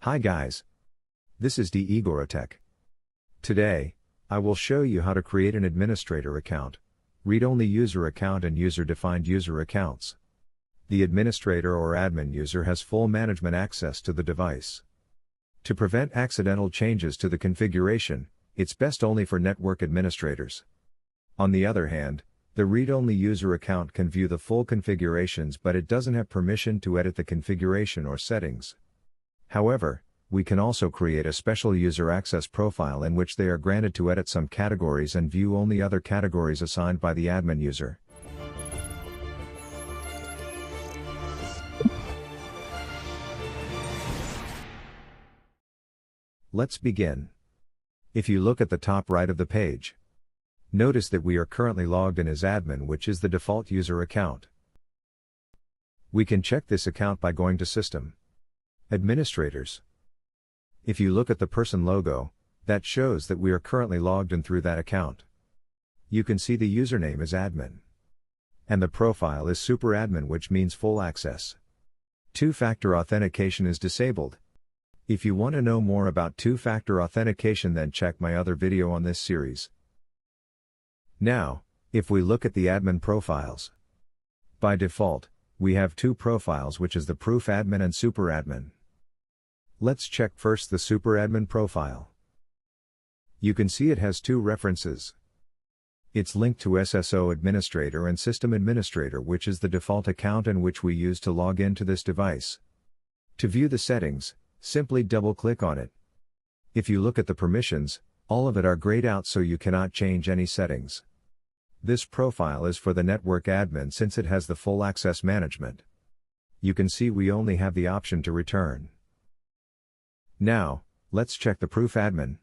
Hi guys. This is D. Igorotech. Today, I will show you how to create an administrator account, read-only user account and user-defined user accounts. The administrator or admin user has full management access to the device. To prevent accidental changes to the configuration, it's best only for network administrators. On the other hand, the read-only user account can view the full configurations, but it doesn't have permission to edit the configuration or settings. However, we can also create a special user access profile in which they are granted to edit some categories and view only other categories assigned by the admin user. Let's begin. If you look at the top right of the page, notice that we are currently logged in as admin, which is the default user account. We can check this account by going to System, Administrators. If you look at the person logo, that shows that we are currently logged in through that account. You can see the username is admin. And the profile is super admin, which means full access. Two-factor authentication is disabled. If you want to know more about two-factor authentication, then check my other video on this series. Now, if we look at the admin profiles, by default, we have two profiles, which is the proof admin and super admin. Let's check first the super admin profile. You can see it has two references. It's linked to SSO administrator and system administrator, which is the default account and which we use to log into this device. To view the settings, simply double-click on it. If you look at the permissions, all of it are grayed out, so you cannot change any settings. This profile is for the network admin since it has the full access management. You can see we only have the option to return. Now, let's check the proof admin.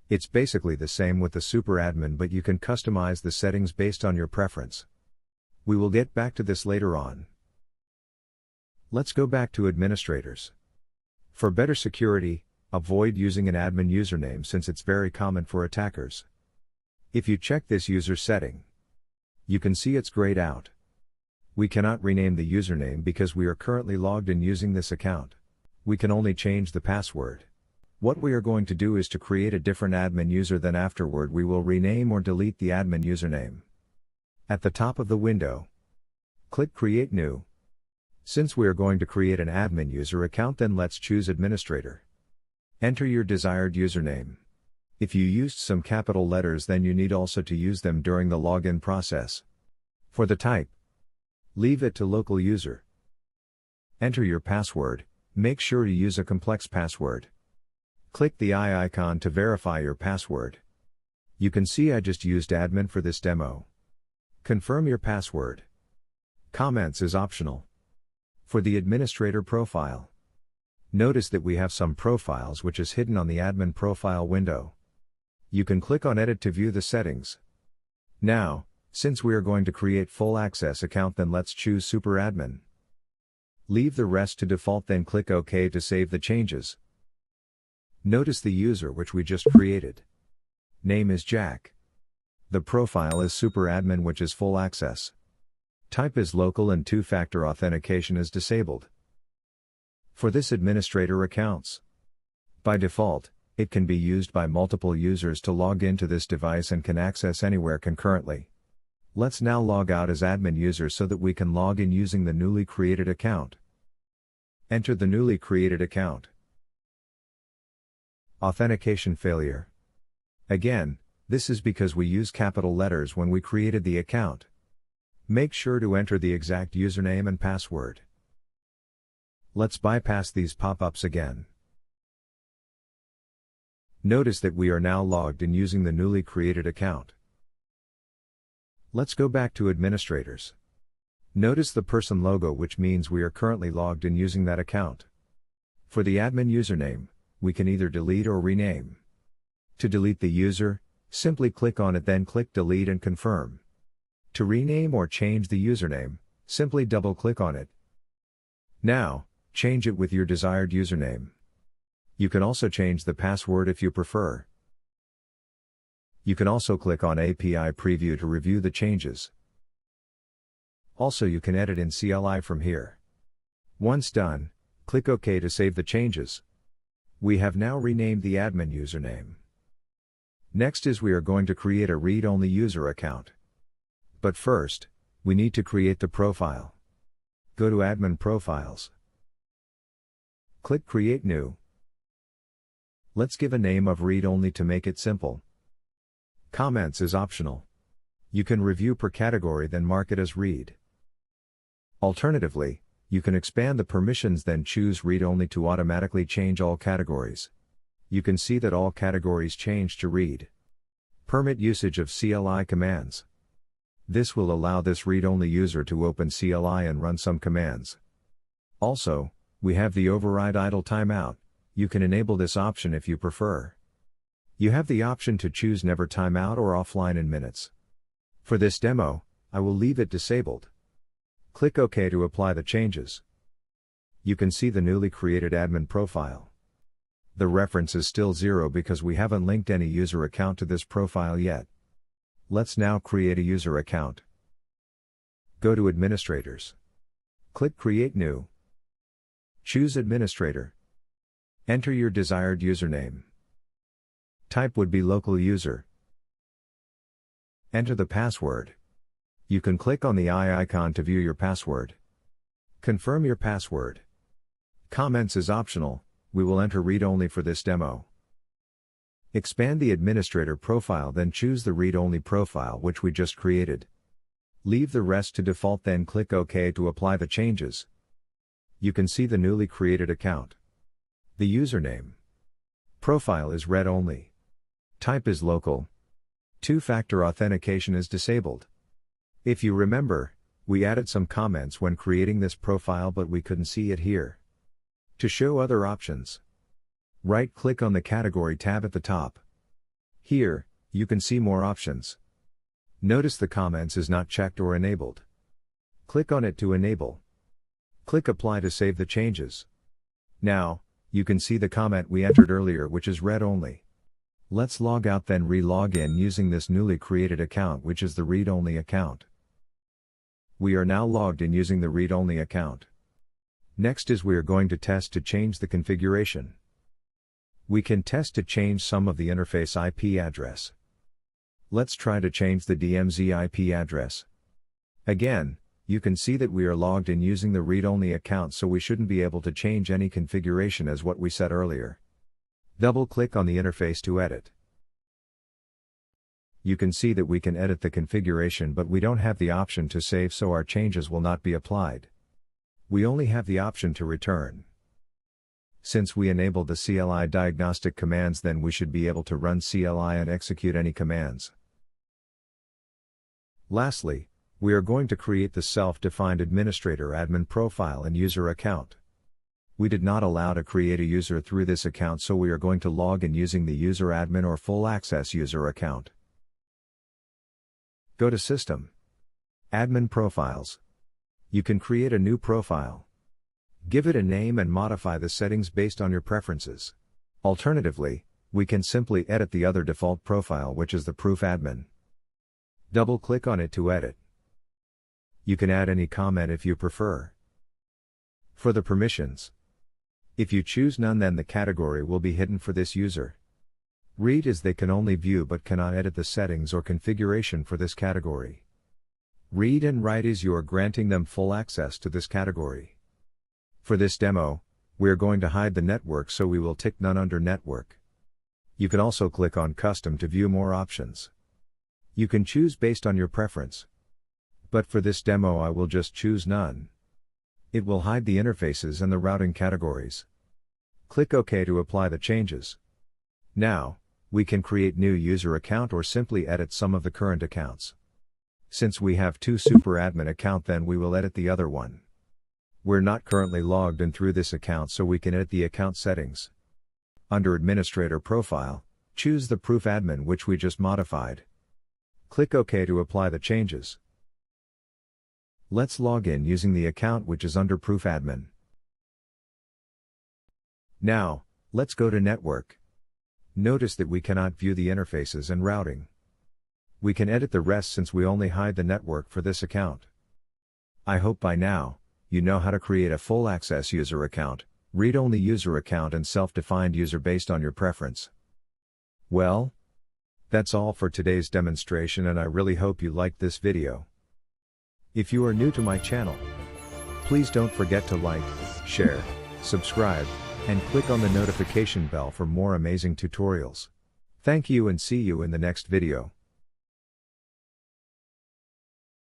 It's basically the same with the super admin, but you can customize the settings based on your preference. We will get back to this later on. Let's go back to administrators. For better security, avoid using an admin username since it's very common for attackers. If you check this user setting, you can see it's grayed out. We cannot rename the username because we are currently logged in using this account. We can only change the password. What we are going to do is to create a different admin user, then afterward we will rename or delete the admin username. At the top of the window, click Create New. Since we are going to create an admin user account, then let's choose Administrator. Enter your desired username. If you used some capital letters, then you need also to use them during the login process. For the type, leave it to local user. Enter your password. Make sure to use a complex password. Click the eye icon to verify your password. You can see I just used admin for this demo. Confirm your password. Comments is optional. For the administrator profile, notice that we have some profiles which is hidden on the admin profile window. You can click on Edit to view the settings. Now, since we are going to create full access account, then let's choose super admin. Leave the rest to default, then click OK to save the changes. Notice the user which we just created. Name is Jack. The profile is super admin, which is full access. Type is local and two-factor authentication is disabled. For this administrator accounts, by default, it can be used by multiple users to log into this device and can access anywhere concurrently. Let's now log out as admin user so that we can log in using the newly created account. Enter the newly created account. Authentication failure. Again, this is because we use capital letters when we created the account. Make sure to enter the exact username and password. Let's bypass these pop-ups again. Notice that we are now logged in using the newly created account. Let's go back to administrators. Notice the person logo, which means we are currently logged in using that account. For the admin username, we can either delete or rename. To delete the user, simply click on it, then click Delete and confirm. To rename or change the username, simply double-click on it. Now, change it with your desired username. You can also change the password if you prefer. You can also click on API Preview to review the changes. Also, you can edit in CLI from here. Once done, click OK to save the changes. We have now renamed the admin username. Next is we are going to create a read-only user account. But first, we need to create the profile. Go to Admin Profiles. Click Create New. Let's give a name of read-only to make it simple. Comments is optional. You can review per category then mark it as read. Alternatively, you can expand the permissions then choose read-only to automatically change all categories. You can see that all categories change to read. Permit usage of CLI commands. This will allow this read-only user to open CLI and run some commands. Also, we have the override idle timeout. You can enable this option if you prefer. You have the option to choose never timeout or offline in minutes. For this demo, I will leave it disabled. Click OK to apply the changes. You can see the newly created admin profile. The reference is still 0 because we haven't linked any user account to this profile yet. Let's now create a user account. Go to Administrators. Click Create New. Choose Administrator. Enter your desired username. Type would be local user. Enter the password. You can click on the eye icon to view your password. Confirm your password. Comments is optional, we will enter read-only for this demo. Expand the administrator profile then choose the read-only profile which we just created. Leave the rest to default then click OK to apply the changes. You can see the newly created account. The username. Profile is read-only. Type is local. Two-factor authentication is disabled. If you remember, we added some comments when creating this profile but we couldn't see it here. To show other options, right-click on the Category tab at the top. Here, you can see more options. Notice the comments is not checked or enabled. Click on it to enable. Click Apply to save the changes. Now, you can see the comment we entered earlier which is read-only. Let's log out then re-log in using this newly created account which is the read-only account. We are now logged in using the read-only account. Next is we are going to test to change the configuration. We can test to change some of the interface IP address. Let's try to change the DMZ IP address. Again, you can see that we are logged in using the read-only account so we shouldn't be able to change any configuration as what we said earlier. Double-click on the interface to edit. You can see that we can edit the configuration but we don't have the option to save so our changes will not be applied. We only have the option to return. Since we enabled the CLI diagnostic commands then we should be able to run CLI and execute any commands. Lastly, we are going to create the self-defined administrator admin profile and user account. We did not allow to create a user through this account so we are going to log in using the user admin or full access user account. Go to System. Admin Profiles. You can create a new profile. Give it a name and modify the settings based on your preferences. Alternatively, we can simply edit the other default profile which is the Proof Admin. Double-click on it to edit. You can add any comment if you prefer. For the permissions, if you choose none then the category will be hidden for this user. Read is they can only view but cannot edit the settings or configuration for this category. Read and write is you are granting them full access to this category. For this demo, we are going to hide the network so we will tick none under network. You can also click on custom to view more options. You can choose based on your preference. But for this demo I will just choose none. It will hide the interfaces and the routing categories. Click OK to apply the changes. Now, we can create new user account or simply edit some of the current accounts. Since we have two super admin account then we will edit the other one. We're not currently logged in through this account so we can edit the account settings. Under Administrator Profile, choose the Proof Admin which we just modified. Click OK to apply the changes. Let's log in using the account which is under Proof Admin. Now, let's go to Network. Notice that we cannot view the interfaces and routing. We can edit the rest since we only hide the network for this account. I hope by now, you know how to create a full access user account, read-only user account and self-defined user based on your preference. Well, that's all for today's demonstration, and I really hope you liked this video. If you are new to my channel, please don't forget to like, share, subscribe, and click on the notification bell for more amazing tutorials. Thank you and see you in the next video.